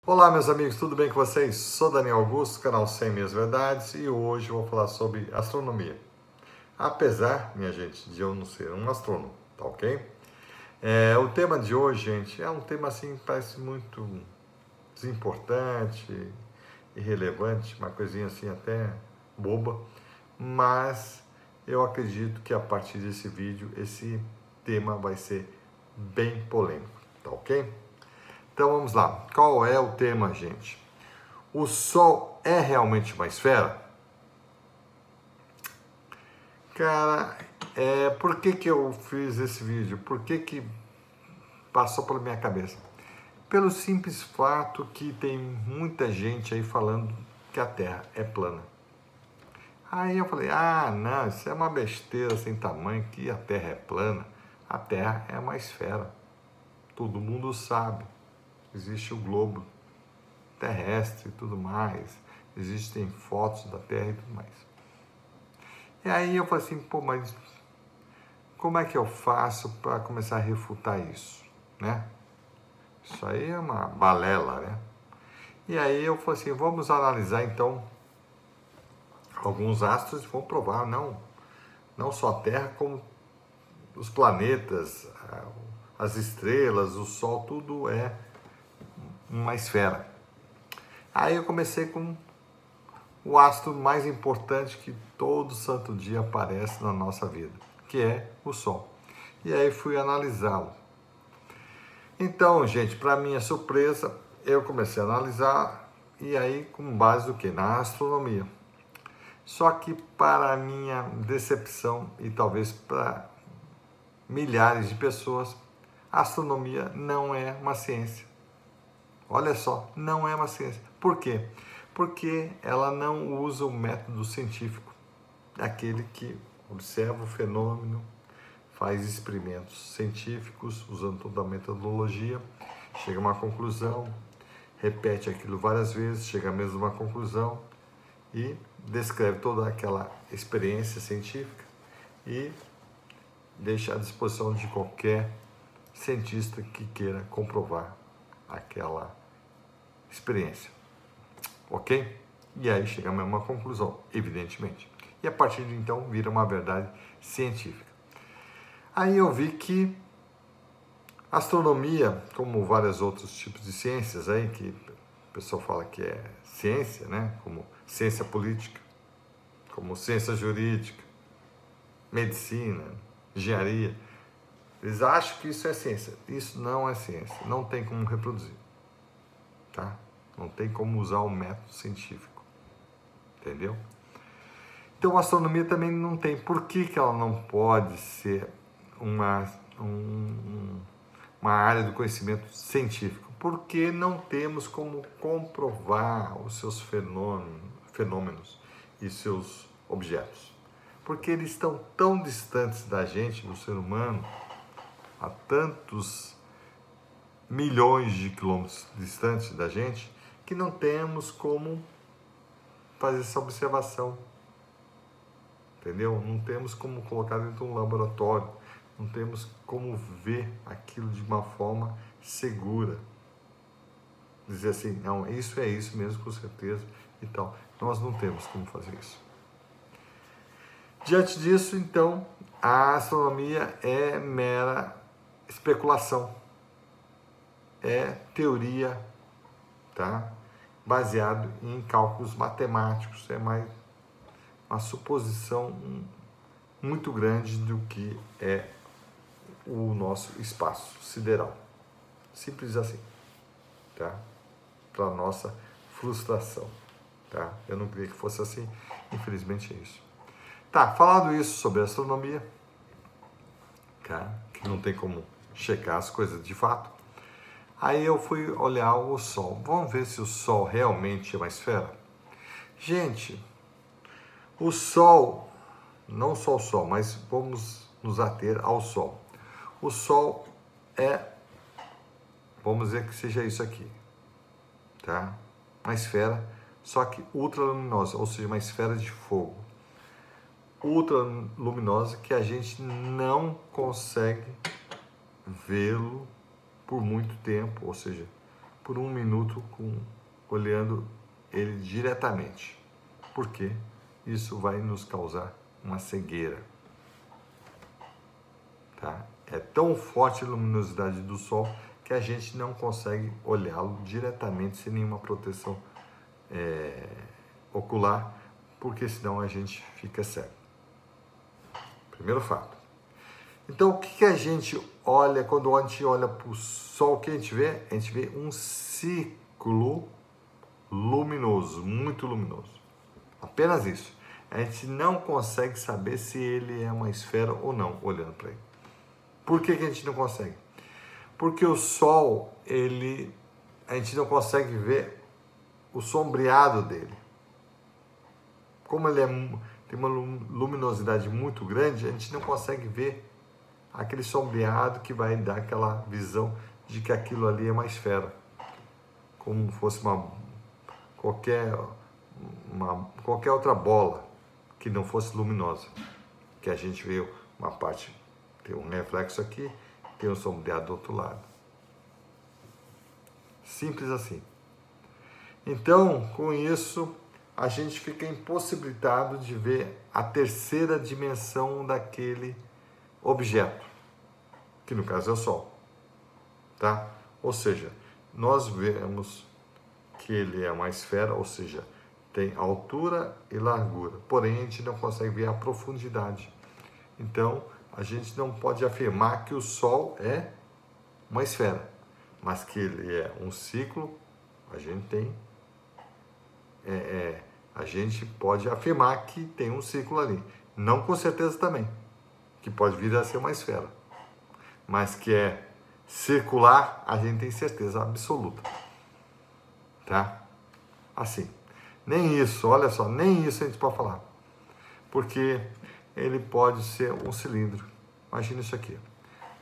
Olá, meus amigos, tudo bem com vocês? Sou Daniel Augusto, canal 100 Meias Verdades, e hoje eu vou falar sobre astronomia. Apesar, minha gente, de eu não ser um astrônomo, tá ok? O tema de hoje, gente, é um tema assim que parece muito desimportante, irrelevante, uma coisinha assim até boba, mas eu acredito que a partir desse vídeo, esse tema vai ser bem polêmico, tá ok? Então vamos lá. Qual é o tema, gente? O Sol é realmente uma esfera? Cara, por que eu fiz esse vídeo? Por que passou pela minha cabeça? Pelo simples fato que tem muita gente aí falando que a Terra é plana. Aí eu falei, não, isso é uma besteira sem tamanho, que a Terra é plana. A Terra é uma esfera. Todo mundo sabe. Existe o globo terrestre e tudo mais. Existem fotos da Terra e tudo mais. E aí eu falei assim, mas como é que eu faço para começar a refutar isso, né? Isso aí é uma balela, né? E aí eu falei assim, vamos analisar então alguns astros e vamos provar, não só a Terra, como os planetas, as estrelas, o Sol, tudo é uma esfera. Aí eu comecei com o astro mais importante que todo santo dia aparece na nossa vida, que é o Sol. E aí fui analisá-lo. Então, gente, para minha surpresa, eu comecei a analisar e aí com base do que? Na astronomia. Só que para minha decepção e talvez para milhares de pessoas, a astronomia não é uma ciência. Olha só, não é uma ciência. Por quê? Porque ela não usa o método científico, aquele que observa o fenômeno, faz experimentos científicos usando toda a metodologia, chega a uma conclusão, repete aquilo várias vezes, chega à mesma conclusão e descreve toda aquela experiência científica e deixa à disposição de qualquer cientista que queira comprovar aquela experiência. Ok? E aí chega a mesma conclusão, evidentemente. E a partir de então vira uma verdade científica. Aí eu vi que a astronomia, como vários outros tipos de ciências aí, que o pessoal fala que é ciência, né? Como ciência política, como ciência jurídica, medicina, engenharia, eles acham que isso é ciência. Isso não é ciência, não tem como reproduzir, tá? Não tem como usar o método científico, entendeu? Então a astronomia também não tem. Por que ela não pode ser uma área do conhecimento científico? Porque não temos como comprovar os seus fenômenos e seus objetos. Porque eles estão tão distantes da gente, do ser humano, a tantos milhões de quilômetros distantes da gente, que não temos como fazer essa observação. Entendeu? Não temos como colocar dentro de um laboratório. Não temos como ver aquilo de uma forma segura. Dizer assim, não, isso é isso mesmo, com certeza, e tal. Nós não temos como fazer isso. Diante disso, então, a astronomia é mera especulação. É teoria, tá? Baseado em cálculos matemáticos. É mais uma suposição muito grande do que é o nosso espaço sideral. Simples assim, tá? Para nossa frustração, tá? Eu não queria que fosse assim, infelizmente é isso. Tá, falando isso sobre astronomia, tá? Que não tem como checar as coisas de fato. Aí eu fui olhar o Sol. Vamos ver se o Sol realmente é uma esfera? Gente, o Sol, não só o Sol, mas vamos nos ater ao Sol. O Sol é, vamos dizer que seja isso aqui, tá? Uma esfera, só que ultraluminosa, ou seja, uma esfera de fogo. Ultraluminosa que a gente não consegue vê-lo por muito tempo, ou seja, por 1 minuto olhando ele diretamente. Por quê? Isso vai nos causar uma cegueira. Tá? É tão forte a luminosidade do Sol que a gente não consegue olhá-lo diretamente sem nenhuma proteção ocular, porque senão a gente fica cego. Primeiro fato. Então, o que a gente olha quando a gente olha para o Sol? O que a gente vê? A gente vê um ciclo luminoso, muito luminoso. Apenas isso. A gente não consegue saber se ele é uma esfera ou não, olhando para ele. Por que a gente não consegue? Porque o Sol, a gente não consegue ver o sombreado dele. Como ele tem uma luminosidade muito grande, a gente não consegue ver aquele sombreado que vai dar aquela visão de que aquilo ali é uma esfera. Como fosse qualquer outra bola que não fosse luminosa. Que a gente vê uma parte, tem um reflexo aqui, tem um sombreado do outro lado. Simples assim. Então, com isso, a gente fica impossibilitado de ver a terceira dimensão daquele objeto, que no caso é o Sol. Tá? Ou seja, nós vemos que ele é uma esfera, ou seja, tem altura e largura, porém a gente não consegue ver a profundidade. Então, a gente não pode afirmar que o Sol é uma esfera, mas que ele é um ciclo, a gente pode afirmar que tem um ciclo ali. Não com certeza também, que pode vir a ser uma esfera, mas que é circular, a gente tem certeza absoluta. Tá? Assim. Nem isso, olha só, nem isso a gente pode falar. Porque ele pode ser um cilindro. Imagina isso aqui.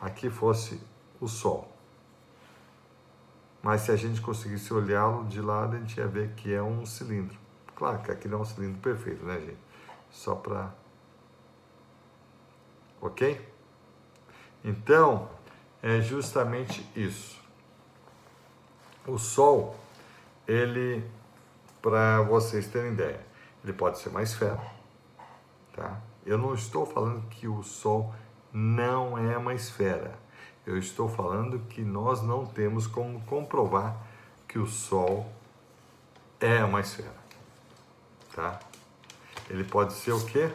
Aqui fosse o Sol. Mas se a gente conseguisse olhá-lo de lado, a gente ia ver que é um cilindro. Claro que aqui não é um cilindro perfeito, né, gente? Só para... Ok? Então, é justamente isso. O Sol, ele, para vocês terem ideia, ele pode ser uma esfera, tá? Eu não estou falando que o Sol não é uma esfera. Eu estou falando que nós não temos como comprovar que o Sol é uma esfera, tá? Ele pode ser o quê?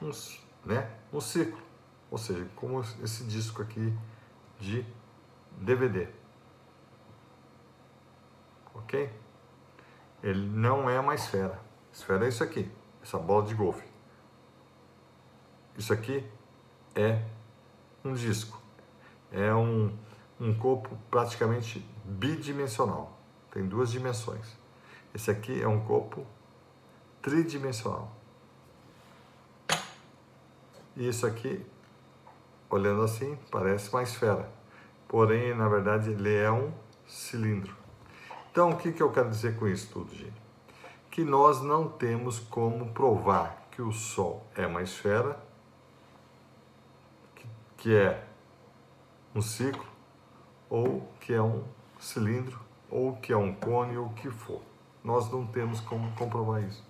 Um ciclo, ou seja, como esse disco aqui de DVD, ok? Ele não é uma esfera. Esfera é isso aqui, essa bola de golfe. Isso aqui é um disco, é um corpo praticamente bidimensional, tem 2 dimensões. Esse aqui é um corpo tridimensional. E isso aqui, olhando assim, parece uma esfera, porém, na verdade, ele é um cilindro. Então, o que eu quero dizer com isso tudo, gente? Que nós não temos como provar que o Sol é uma esfera, que é um ciclo, ou que é um cilindro, ou que é um cone, ou o que for. Nós não temos como comprovar isso.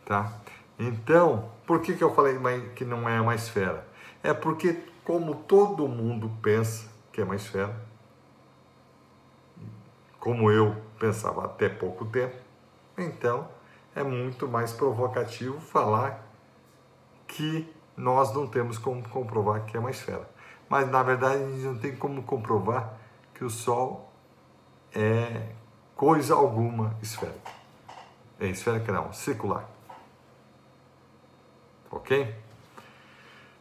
Tá? Então, por que eu falei que não é uma esfera? É porque, como todo mundo pensa que é uma esfera, como eu pensava até pouco tempo, então é muito mais provocativo falar que nós não temos como comprovar que é uma esfera. Mas, na verdade, a gente não tem como comprovar que o Sol é coisa alguma esférica. É esférica não, circular. Ok?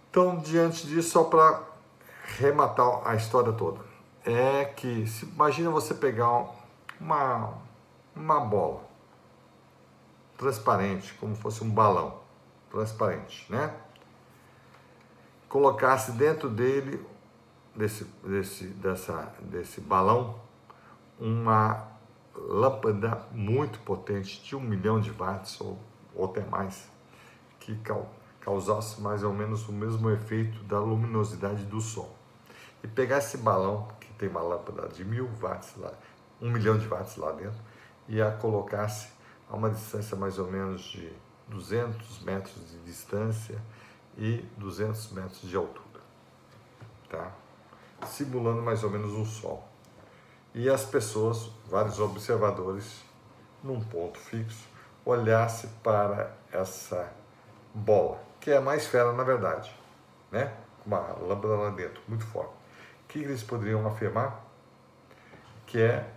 Então, diante disso, só para rematar a história toda, é que, imagina você pegar uma bola transparente, como fosse um balão transparente, né? Colocasse dentro dele, desse balão, uma lâmpada muito potente de 1 milhão de watts ou até mais, que causasse mais ou menos o mesmo efeito da luminosidade do Sol. E pegar esse balão, que tem uma lâmpada de 1000 watts lá, 1 milhão de watts lá dentro, e a colocasse a uma distância mais ou menos de 200 metros de distância e 200 metros de altura, tá? Simulando mais ou menos o Sol. E as pessoas, vários observadores, num ponto fixo, olhasse para essa bola, que é uma esfera na verdade, né? Uma lâmpada lá dentro, muito forte. O que eles poderiam afirmar? Que é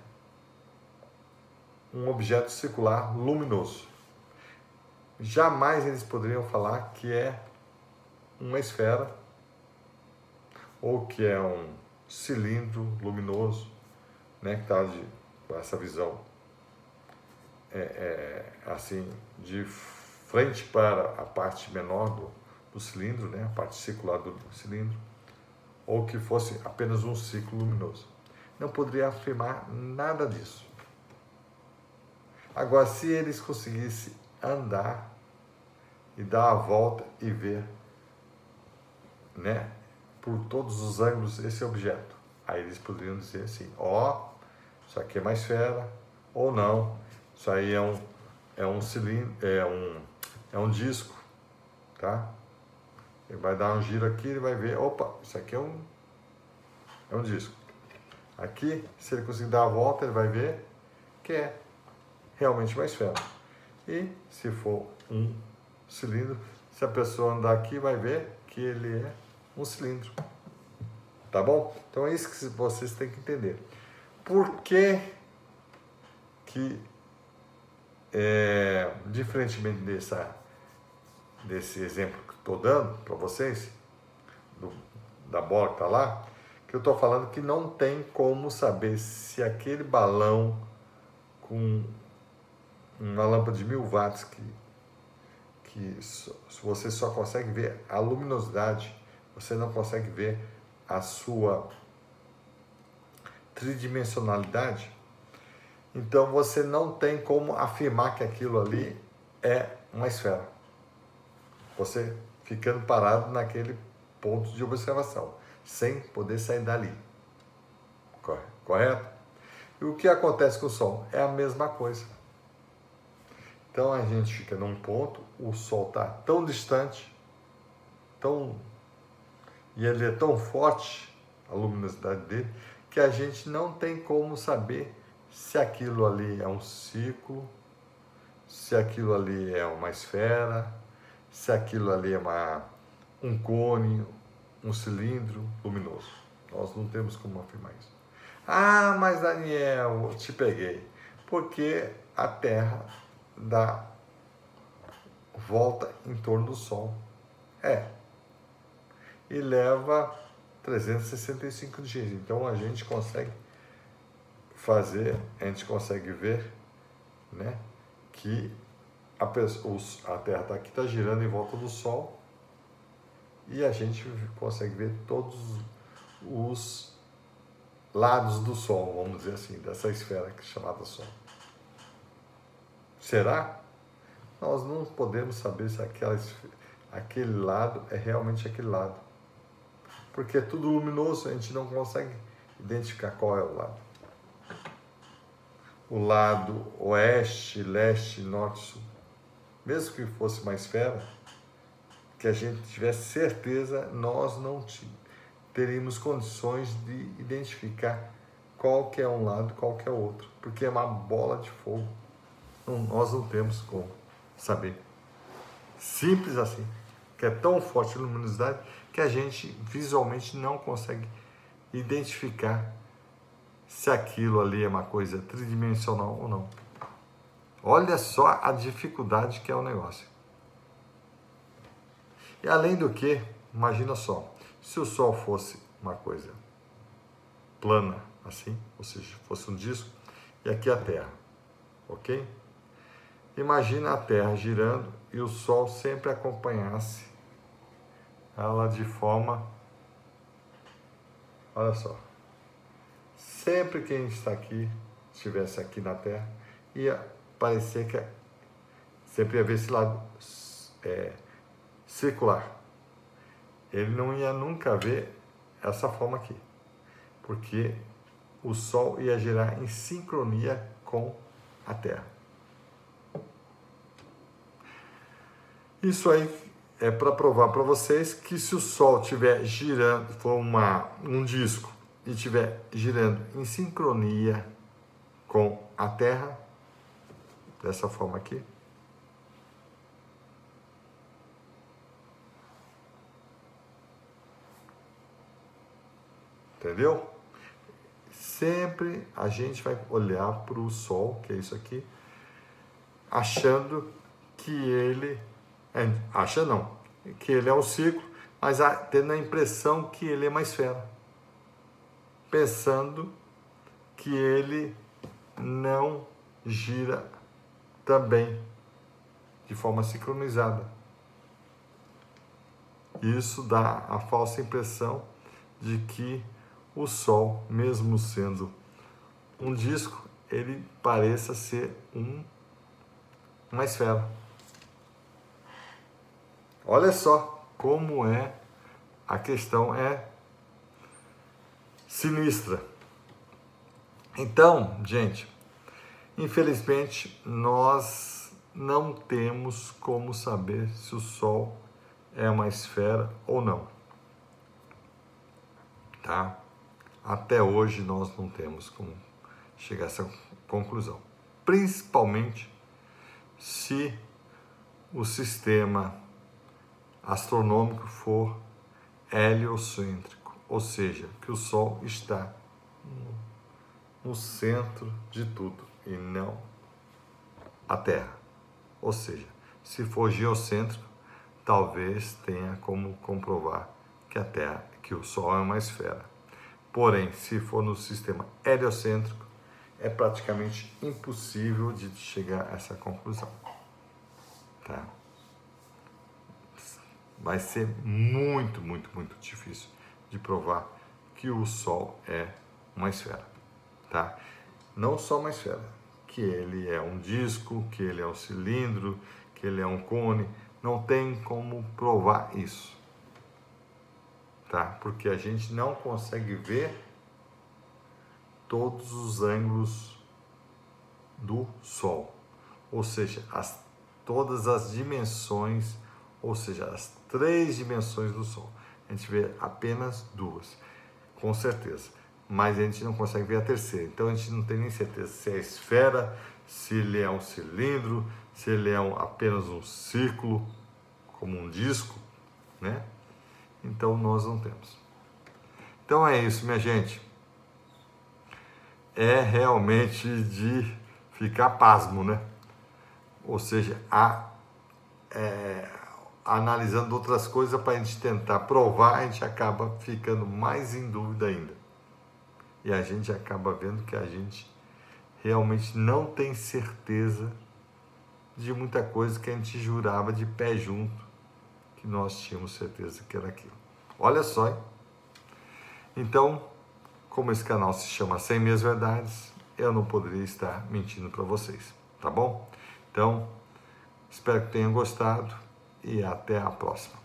um objeto circular luminoso. Jamais eles poderiam falar que é uma esfera ou que é um cilindro luminoso, né, que está com essa visão assim, de frente para a parte menor do cilindro, né, a parte circular do cilindro, ou que fosse apenas um ciclo luminoso. Não poderia afirmar nada disso. Agora, se eles conseguissem andar e dar a volta e ver, né, por todos os ângulos esse objeto, aí eles poderiam dizer assim, ó, isso aqui é uma esfera, ou não, isso aí é um cilindro, é um disco, tá? Ele vai dar um giro aqui, ele vai ver, opa, isso aqui é um disco. Aqui, se ele conseguir dar a volta, ele vai ver que é realmente uma esfera. E se for um cilindro, se a pessoa andar aqui, vai ver que ele é um cilindro. Tá bom? Então é isso que vocês têm que entender. Por que diferentemente desse exemplo que estou dando para vocês, da bola que está lá, que eu estou falando que não tem como saber se aquele balão com uma lâmpada de 1000 watts que você só consegue ver a luminosidade, você não consegue ver a sua tridimensionalidade, então você não tem como afirmar que aquilo ali é uma esfera. Você ficando parado naquele ponto de observação, sem poder sair dali. Correto? E o que acontece com o Sol? É a mesma coisa. Então a gente fica num ponto, o Sol está tão distante, e ele é tão forte, a luminosidade dele, que a gente não tem como saber se aquilo ali é um círculo, se aquilo ali é uma esfera, se aquilo ali é um cone, um cilindro luminoso. Nós não temos como afirmar isso. Ah, mas Daniel, eu te peguei. Porque a Terra dá volta em torno do Sol. E leva 365 dias. Então a gente consegue ver, né, que a Terra está aqui, está girando em volta do Sol, e a gente consegue ver todos os lados do Sol, vamos dizer assim, dessa esfera que é chamada Sol. Será? Nós não podemos saber se aquele lado é realmente aquele lado, porque é tudo luminoso, a gente não consegue identificar qual é o lado. O lado oeste, leste, norte, sul. Mesmo que fosse uma esfera, que a gente tivesse certeza, nós não teríamos condições de identificar qual que é um lado e qual que é o outro, porque é uma bola de fogo. Nós não temos como saber. Simples assim, que é tão forte a luminosidade que a gente visualmente não consegue identificar se aquilo ali é uma coisa tridimensional ou não. Olha só a dificuldade que é o negócio. E além do que, imagina só, se o Sol fosse uma coisa plana, assim, ou seja, fosse um disco, e aqui a Terra, ok? Imagina a Terra girando e o Sol sempre acompanhasse ela de forma, olha só, sempre que a gente está aqui, estivesse aqui na Terra, ia parecer que sempre ia ver esse lado circular. Ele não ia nunca ver essa forma aqui, porque o Sol ia girar em sincronia com a Terra. Isso aí é para provar para vocês que se o Sol estiver girando, for um disco, e estiver girando em sincronia com a Terra, dessa forma aqui, entendeu? Sempre a gente vai olhar para o Sol, que é isso aqui, achando que ele... acha não, que ele é um círculo, mas tendo a impressão que ele é uma esfera. Pensando que ele não gira também de forma sincronizada. Isso dá a falsa impressão de que o Sol, mesmo sendo um disco, ele pareça ser uma esfera. Olha só como a questão é sinistra. Então, gente, infelizmente nós não temos como saber se o Sol é uma esfera ou não. Tá? Até hoje nós não temos como chegar a essa conclusão. Principalmente se o sistema astronômico for heliocêntrico, ou seja, que o Sol está no centro de tudo e não a Terra. Ou seja, se for geocêntrico, talvez tenha como comprovar que o Sol é uma esfera. Porém, se for no sistema heliocêntrico, é praticamente impossível de chegar a essa conclusão. Tá? Vai ser muito, muito, muito difícil de provar que o Sol é uma esfera. Tá? Não só uma esfera, que ele é um disco, que ele é um cilindro, que ele é um cone. Não tem como provar isso. Tá? Porque a gente não consegue ver todos os ângulos do Sol, ou seja, todas as dimensões, ou seja, as 3 dimensões do Sol. A gente vê apenas 2, com certeza, mas a gente não consegue ver a terceira. Então a gente não tem nem certeza se é esfera, se ele é um cilindro, se ele é apenas um círculo, como um disco, né? Então nós não temos. Então é isso, minha gente. É realmente de ficar pasmo, né? Ou seja, analisando outras coisas para a gente tentar provar, a gente acaba ficando mais em dúvida ainda. E a gente acaba vendo que a gente realmente não tem certeza de muita coisa que a gente jurava de pé junto que nós tínhamos certeza que era aquilo. Olha só, hein? Então, como esse canal se chama 100 Meias Verdades, eu não poderia estar mentindo para vocês, tá bom? Então, espero que tenham gostado e até a próxima.